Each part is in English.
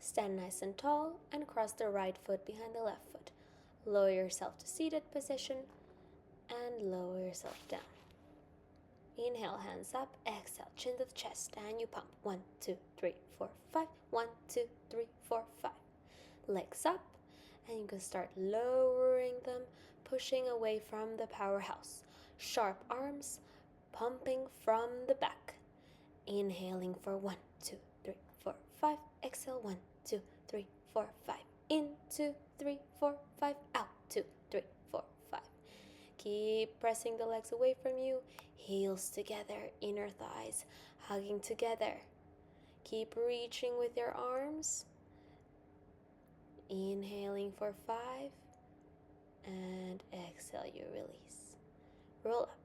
Stand nice and tall and cross the right foot behind the left foot. Lower yourself to seated position and lower yourself down. Inhale, hands up. Exhale, chin to the chest and you pump. 1, 2, 3, 4, 5. 1, 2, 3, 4, 5. Legs up, and you can start lowering them, pushing away from the powerhouse. Sharp arms, pumping from the back. Inhaling for 1, 2, 3, 4, 5. Exhale, 1, 2, 3, 4, 5. In, 2, 3, 4, 5. Out, 2, 3, 4, 5. Keep pressing the legs away from you. Heels together, inner thighs hugging together. Keep reaching with your arms. Inhaling for 5. And exhale, you release. Roll up,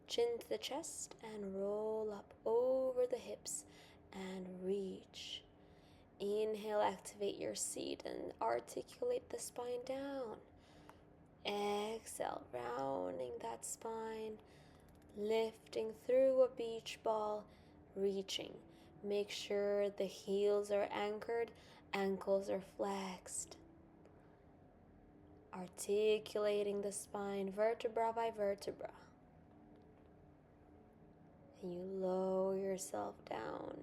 chin to the chest and roll up over the hips and reach. Inhale, activate your seat and articulate the spine down. Exhale, rounding that spine, lifting through a beach ball, reaching. Make sure the heels are anchored, ankles are flexed. Articulating the spine vertebra by vertebra. And you lower yourself down.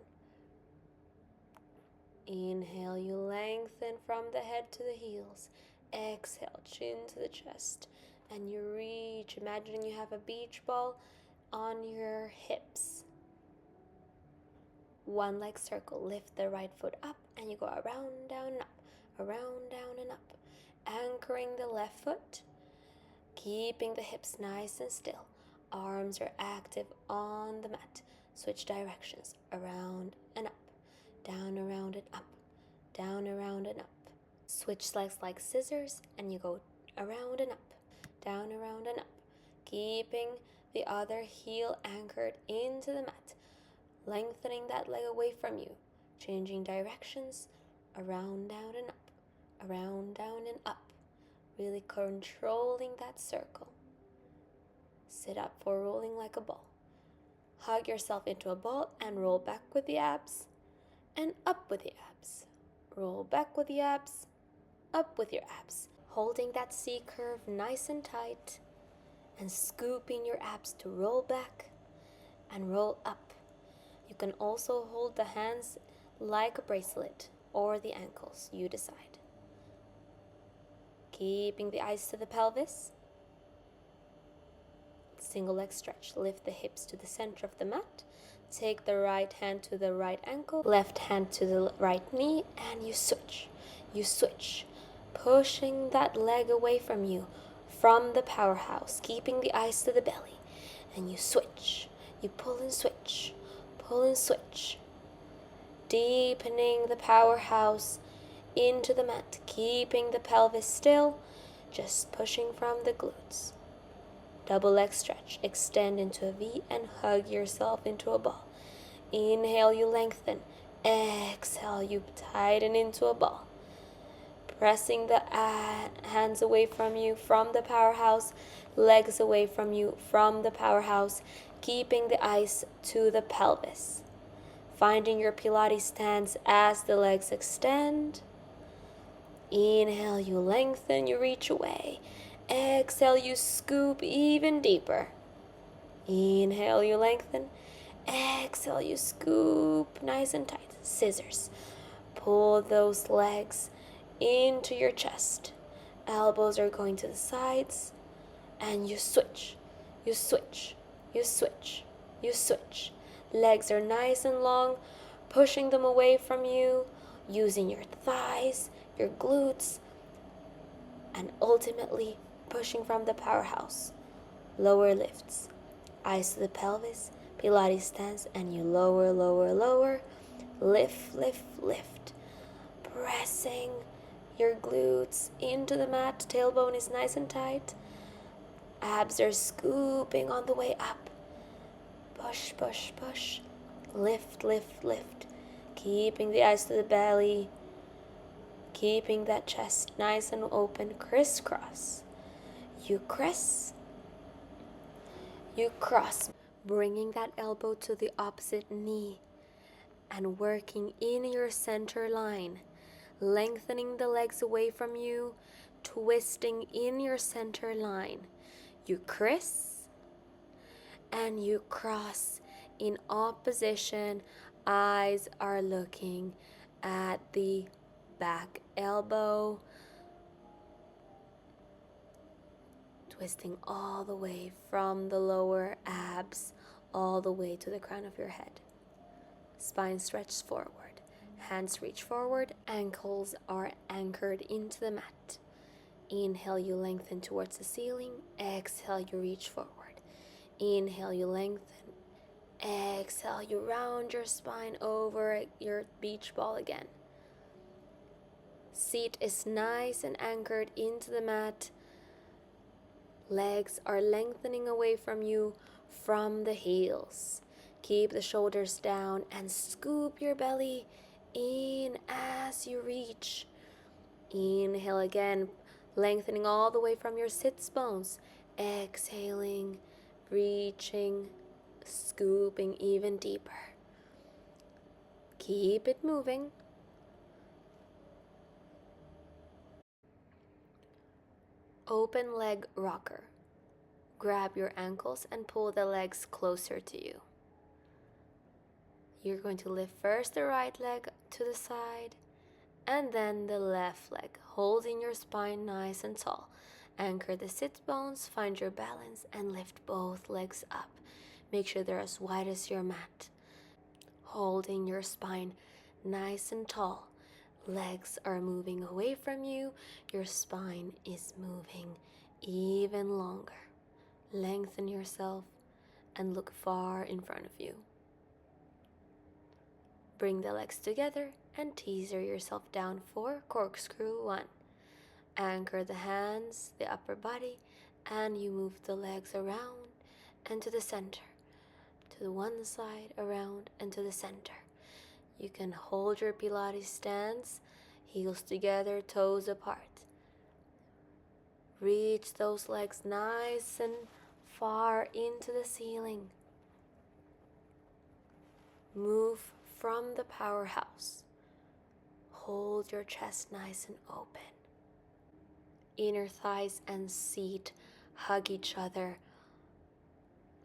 Inhale, you lengthen from the head to the heels. Exhale, chin to the chest. And you reach, imagining you have a beach ball on your hips. One leg circle, lift the right foot up and you go around, down, and up. Around, down, and up. Anchoring the left foot, keeping the hips nice and still. Arms are active on the mat. Switch directions, around and up. Down, around, and up. Down, around, and up. Switch legs like scissors and you go around and up. Down, around, and up. Keeping the other heel anchored into the mat. Lengthening that leg away from you. Changing directions, around, down, and up. Around, down, and up. Really controlling that circle. Sit up for rolling like a ball. Hug yourself into a ball and roll back with the abs and up with the abs. Roll back with the abs, up with your abs. Holding that C curve nice and tight and scooping your abs to roll back and roll up. You can also hold the hands like a bracelet or the ankles, you decide. Keeping the eyes to the pelvis. Single leg stretch. Lift the hips to the center of the mat. Take the right hand to the right ankle, left hand to the right knee, and you switch. You switch. Pushing that leg away from you, from the powerhouse, keeping the eyes to the belly. And you switch. You pull and switch. Pull and switch. Deepening the powerhouse into the mat, keeping the pelvis still, just pushing from the glutes. Double leg stretch, extend into a V and hug yourself into a ball. Inhale, you lengthen. Exhale, you tighten into a ball. Pressing the hands away from you from the powerhouse, legs away from you from the powerhouse, keeping the eyes to the pelvis. Finding your Pilates stance as the legs extend. Inhale, you lengthen, you reach away. Exhale, you scoop even deeper. Inhale, you lengthen. Exhale, you scoop nice and tight. Scissors. Pull those legs into your chest. Elbows are going to the sides. And you switch. You switch. You switch. You switch. Legs are nice and long, pushing them away from you, using your thighs, your glutes, and ultimately pushing from the powerhouse. Lower lifts, eyes to the pelvis, Pilates stance, and you lower, lower, lower, lift, lift, lift. Pressing your glutes into the mat, tailbone is nice and tight. Abs are scooping on the way up. Push, push, push. Lift, lift, lift. Keeping the eyes to the belly. Keeping that chest nice and open, crisscross. You cross, bringing that elbow to the opposite knee and working in your center line. lengthening the legs away from you, twisting in your center line. You criss and you cross in opposition. Eyes are looking at the back elbow, twisting all the way from the lower abs all the way to the crown of your head. Spine stretched forward, hands reach forward, ankles are anchored into the mat. Inhale, you lengthen towards the ceiling. Exhale, you reach forward. Inhale, you lengthen. Exhale, you round your spine over your beach ball again. Seat is nice and anchored into the mat. Legs are lengthening away from you from the heels. Keep the shoulders down and scoop your belly in as you reach. Inhale again, lengthening all the way from your sits bones. Exhaling, reaching, scooping even deeper. Keep it moving. Open leg rocker. Grab your ankles and pull the legs closer to you. You're going to lift first the right leg to the side and then the left leg, holding your spine nice and tall. Anchor the sit bones, find your balance, and lift both legs up. Make sure they're as wide as your mat. Holding your spine nice and tall. Legs are moving away from you. Your spine is moving even longer. Lengthen yourself and look far in front of you. Bring the legs together and teaser yourself down for corkscrew 1. Anchor the hands, the upper body, and you move the legs around and to the center. To the one side, around, and to the center. You can hold your Pilates stance, heels together, toes apart. Reach those legs nice and far into the ceiling. Move from the powerhouse. Hold your chest nice and open. Inner thighs and seat hug each other.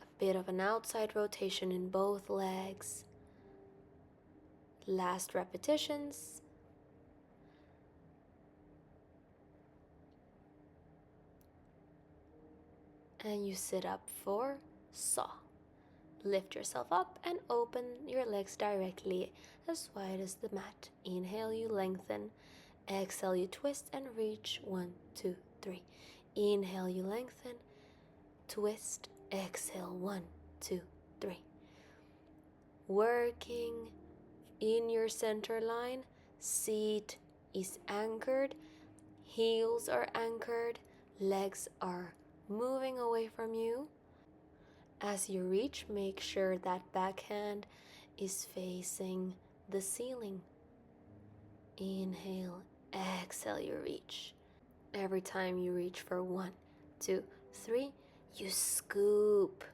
A bit of an outside rotation in both legs. Last repetitions. And you sit up for saw. Lift yourself up and open your legs directly as wide as the mat. Inhale, you lengthen. Exhale, you twist and reach. 1, 2, 3. Inhale, you lengthen. Twist. Exhale. 1, 2, 3. Working in your center line. Seat is anchored. Heels are anchored. Legs are moving away from you. As you reach, make sure that backhand is facing the ceiling. Inhale, exhale, you reach. Every time you reach for 1, 2, 3, you scoop.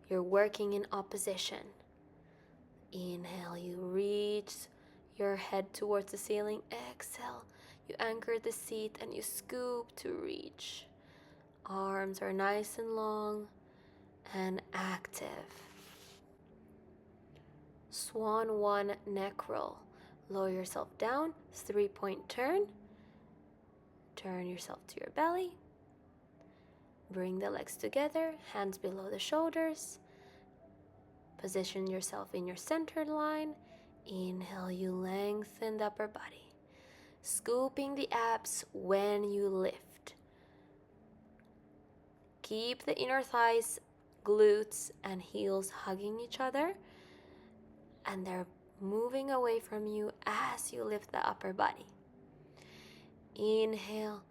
You're working in opposition. Inhale, you reach your head towards the ceiling. Exhale, you anchor the seat and you scoop to reach. Arms are nice and long and active. Swan 1 neck roll. Lower yourself down, 3-point turn. Turn yourself to your belly. Bring the legs together, hands below the shoulders. Position yourself in your center line. Inhale, you lengthen the upper body. Scooping the abs when you lift. Keep the inner thighs, glutes, and heels hugging each other. And they're moving away from you as you lift the upper body. Inhale,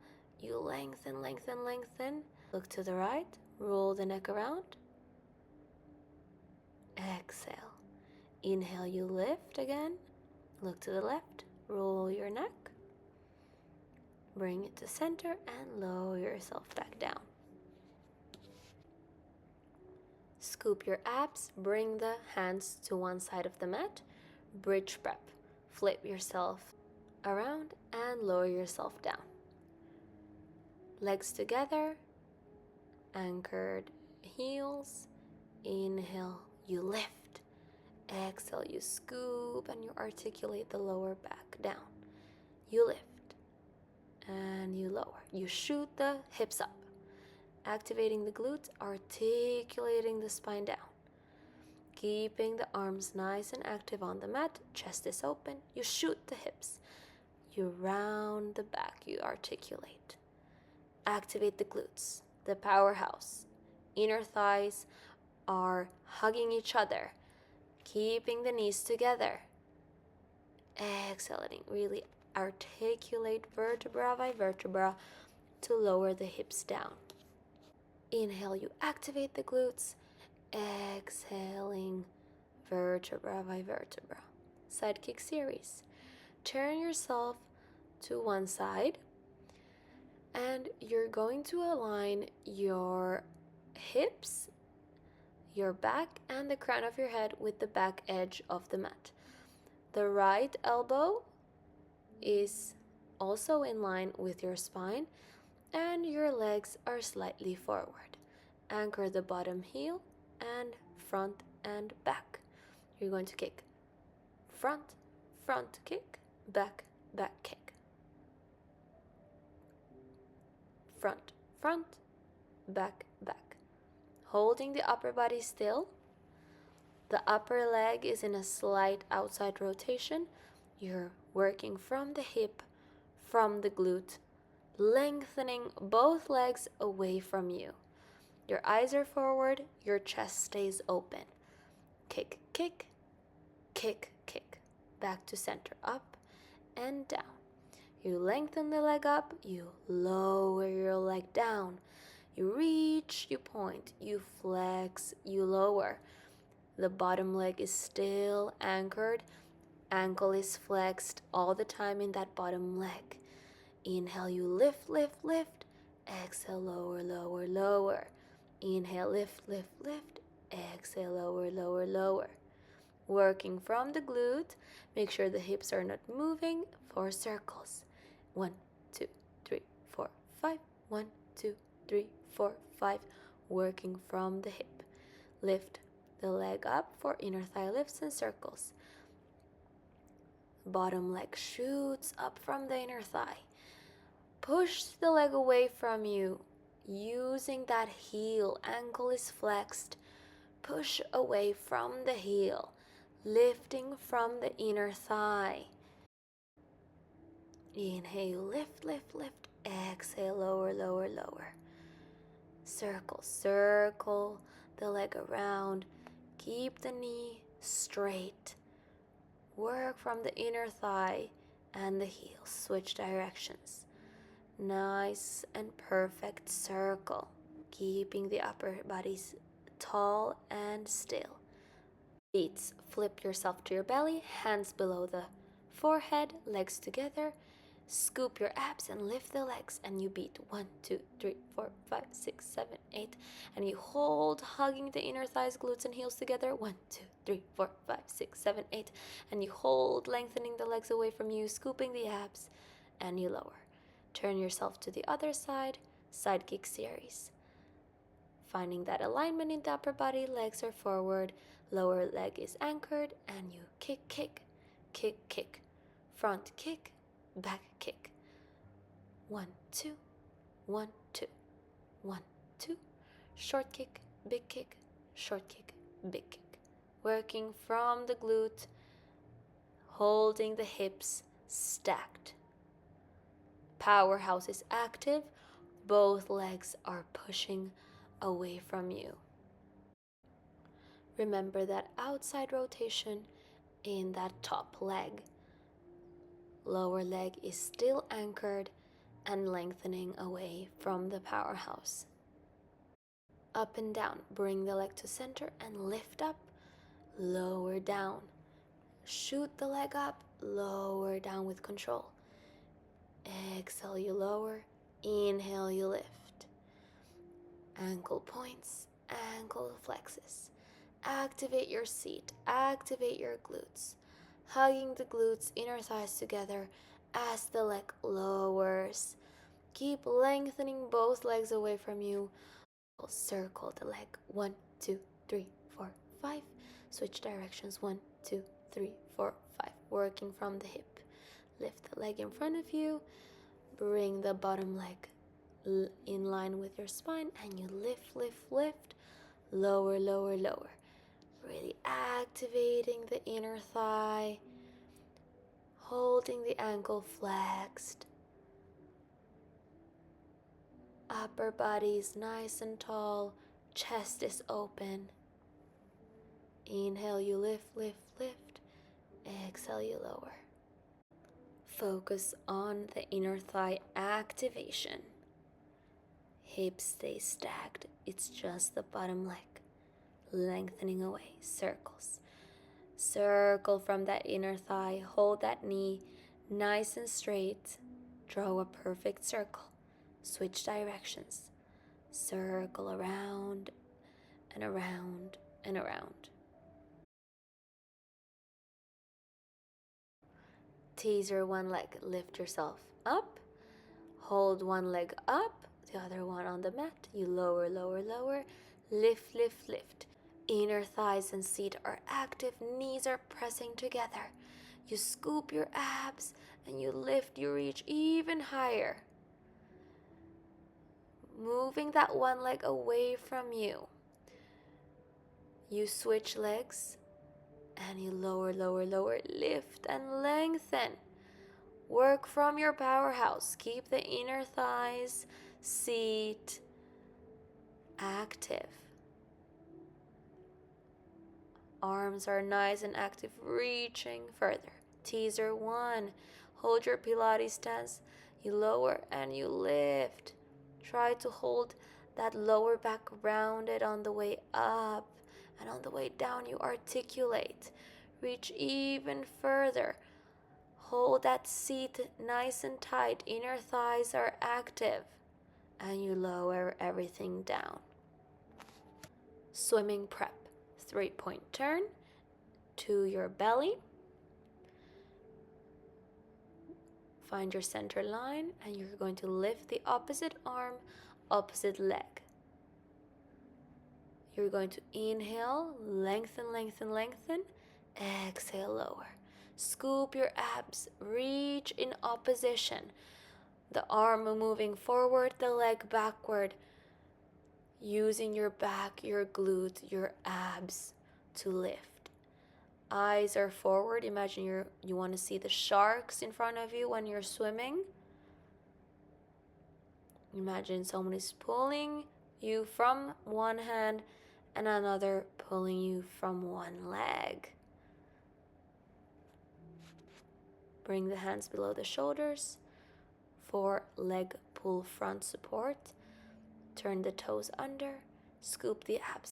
you lengthen, lengthen, lengthen. Look to the right, roll the neck around. Exhale. Inhale, you lift again. Look to the left, roll your neck. Bring it to center and lower yourself back down. Scoop your abs, bring the hands to one side of the mat. Bridge prep. Flip yourself around and lower yourself down. Legs together, anchored heels. Inhale, you lift. Exhale, you scoop and you articulate the lower back down. You lift and you lower. You shoot the hips up, activating the glutes, articulating the spine down. Keeping the arms nice and active on the mat, chest is open. You shoot the hips. You round the back, you articulate. Activate the glutes, the powerhouse. Inner thighs are hugging each other, keeping the knees together. Exhaling, really articulate vertebra by vertebra to lower the hips down. Inhale, you activate the glutes. Exhaling, vertebra by vertebra. Side kick series. Turn yourself to one side and you're going to align your hips, your back, and the crown of your head with the back edge of the mat. The right elbow is also in line with your spine and your legs are slightly forward. Anchor the bottom heel and front and back. You're going to kick front, front kick, back, back kick. Front, front, back, back. Holding the upper body still. The upper leg is in a slight outside rotation. You're working from the hip, from the glute, lengthening both legs away from you. Your eyes are forward, your chest stays open. Kick, kick, kick, kick. Back to center, up and down. You lengthen the leg up, you lower your leg down. You reach, you point, you flex, you lower. The bottom leg is still anchored. Ankle is flexed all the time in that bottom leg. Inhale, you lift, lift, lift. Exhale, lower, lower, lower. Inhale, lift, lift, lift. Exhale, lower, lower, lower. Working from the glute. Make sure the hips are not moving. 4 circles. 1, 2, 3, 4, 5. 1, 2, 3, 4, 5. Working from the hip. Lift the leg up for inner thigh lifts and circles. Bottom leg shoots up from the inner thigh. Push the leg away from you. Using that heel, ankle is flexed. Push away from the heel, lifting from the inner thigh. Inhale, lift, lift, lift. Exhale, lower, lower, lower. Circle, circle the leg around. Keep the knee straight. Work from the inner thigh and the heel. Switch directions. Nice and perfect circle. Keeping the upper bodies tall and still. Beats, flip yourself to your belly, hands below the forehead, legs together. Scoop your abs and lift the legs, and you beat 1, 2, 3, 4, 5, 6, 7, 8, and you hold, hugging the inner thighs, glutes, and heels together. 1, 2, 3, 4, 5, 6, 7, 8, and you hold, lengthening the legs away from you, scooping the abs, and you lower. Turn yourself to the other side, side kick series. Finding that alignment in the upper body, legs are forward, lower leg is anchored, and you kick, kick, kick, kick. Front kick, back kick. 1, 2, 1, 2, 1, 2. Short kick, big kick, short kick, big kick. Working from the glute, holding the hips stacked. Powerhouse is active. Both legs are pushing away from you. Remember that outside rotation in that top leg. Lower leg is still anchored and lengthening away from the powerhouse. Up and down. Bring the leg to center and lift up. Lower down. Shoot the leg up. Lower down with control. Exhale, you lower. Inhale, you lift. Ankle points, ankle flexes. Activate your seat, activate your glutes. Hugging the glutes, inner thighs together, As the leg lowers, keep lengthening both legs away from you. Circle the leg. 1, 2, 3, 4, 5. Switch directions. 1, 2, 3, 4, 5. Working from the hip. Lift the leg in front of you. Bring the bottom leg in line with your spine, and you lift, lift, lift. Lower, lower, lower. Really activating the inner thigh. Holding the ankle flexed. Upper body is nice and tall. Chest is open. Inhale, you lift, lift, lift. Exhale, you lower. Focus on the inner thigh activation. Hips stay stacked. It's just the bottom leg. Lengthening away. Circles. Circle from that inner thigh. Hold that knee nice and straight. Draw a perfect circle. Switch directions. Circle around and around and around. Teaser one leg. Lift yourself up. Hold one leg up, the other one on the mat. You lower, lower, lower. Lift, lift, lift. Inner thighs and seat are active. Knees are pressing together. You scoop your abs and you lift, you reach even higher. Moving that one leg away from you. You switch legs and you lower, lower, lower. Lift and lengthen. Work from your powerhouse. Keep the inner thighs, seat active. Arms are nice and active, reaching further. Teaser one. Hold your Pilates stance. You lower and you lift. Try to hold that lower back rounded on the way up. And on the way down, you articulate. Reach even further. Hold that seat nice and tight. Inner thighs are active. And you lower everything down. Swimming prep. 3-point turn to your belly. Find your center line and you're going to lift the opposite arm, opposite leg. You're going to inhale, lengthen, lengthen, lengthen. Exhale, lower. Scoop your abs, reach in opposition. The arm moving forward, the leg backward. Using your back, your glutes, your abs to lift. Eyes are forward. Imagine you want to see the sharks in front of you when you're swimming. Imagine someone is pulling you from one hand and another pulling you from one leg. Bring the hands below the shoulders for leg pull front support. Turn the toes under, scoop the abs,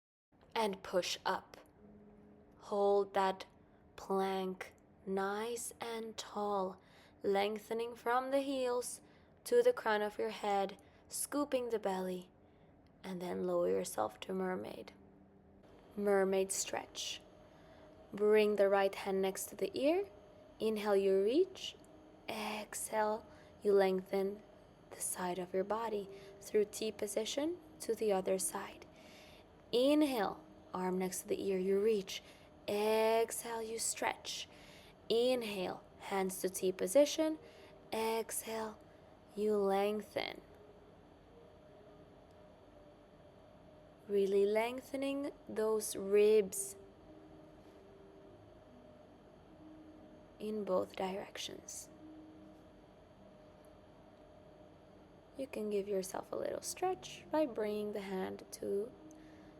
and push up. Hold that plank nice and tall, lengthening from the heels to the crown of your head, scooping the belly, and then lower yourself to mermaid. Mermaid stretch. Bring the right hand next to the ear. Inhale, you reach. Exhale, you lengthen the side of your body through T position to the other side. Inhale, arm next to the ear, you reach. Exhale, you stretch. Inhale, hands to T position. Exhale, you lengthen. Really lengthening those ribs in both directions. You can give yourself a little stretch by bringing the hand to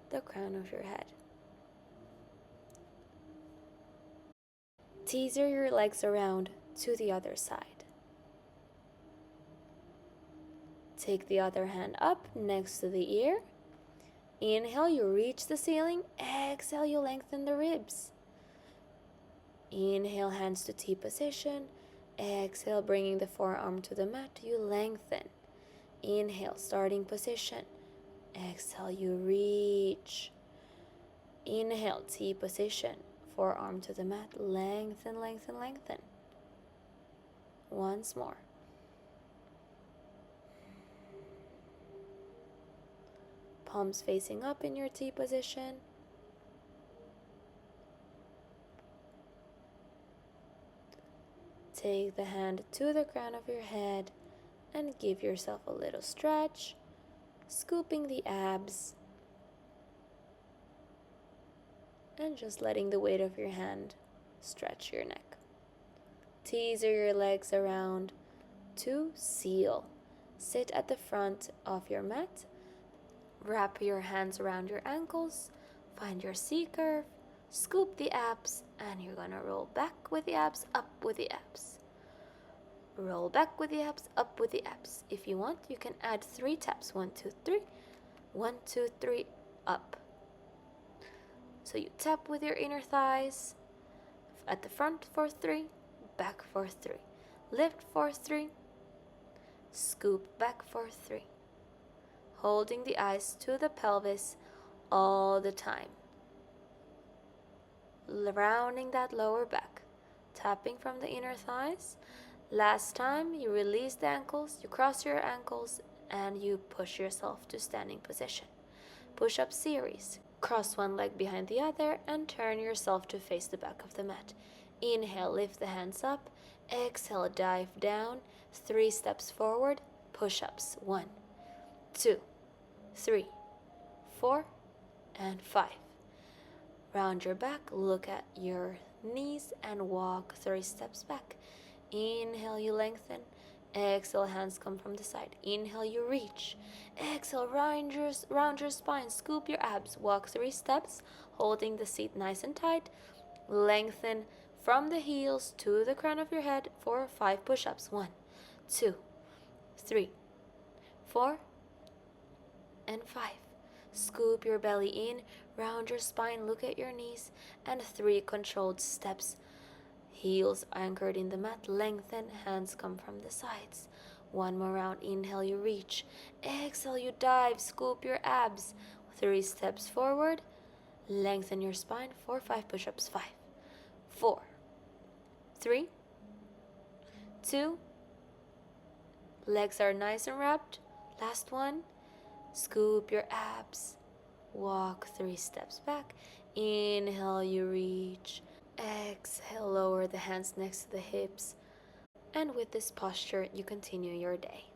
the crown of your head. Teaser your legs around to the other side. Take the other hand up next to the ear. Inhale, you reach the ceiling. Exhale, you lengthen the ribs. Inhale, hands to T position. Exhale, bringing the forearm to the mat, you lengthen. Inhale, starting position. Exhale, you reach. Inhale, T position. Forearm to the mat, lengthen, lengthen, lengthen. Once more. Palms facing up in your T position. Take the hand to the crown of your head and give yourself a little stretch, scooping the abs and just letting the weight of your hand stretch your neck. Teaser your legs around to seal. Sit at the front of your mat. Wrap your hands around your ankles. Find your C curve. Scoop the abs, and you're gonna roll back with the abs, up with the abs. Roll back with the abs, up with the abs. If you want, you can add 3 taps. 1, 2, 3. 1, 2, 3, up. So you tap with your inner thighs. At the front for 3, back for 3. Lift for 3. Scoop back for 3. Holding the eyes to the pelvis all the time. Rounding that lower back. Tapping from the inner thighs. Last time, you release the ankles, you cross your ankles, and you push yourself to standing position. Push-up series. Cross one leg behind the other and turn yourself to face the back of the mat. Inhale, lift the hands up. Exhale, dive down. 3 steps forward. Push-ups. 1, 2, 3, 4, and 5. Round your back, look at your knees, and walk 3 steps back. Inhale, you lengthen. Exhale, hands come from the side. Inhale, you reach. Exhale, round your spine. Scoop your abs. Walk 3 steps, holding the seat nice and tight. Lengthen from the heels to the crown of your head for 5 push-ups. 1, 2, 3, 4, and 5. Scoop your belly in. Round your spine. Look at your knees. And 3 controlled steps. Heels anchored in the mat, lengthen, hands come from the sides. 1 more round, inhale, you reach. Exhale, you dive, scoop your abs. 3 steps forward, lengthen your spine, 4, 5 push-ups, 5, 4, 3, 2, legs are nice and wrapped. Last one, scoop your abs, walk 3 steps back. Inhale, you reach. Exhale, lower the hands next to the hips. And with this posture, you continue your day.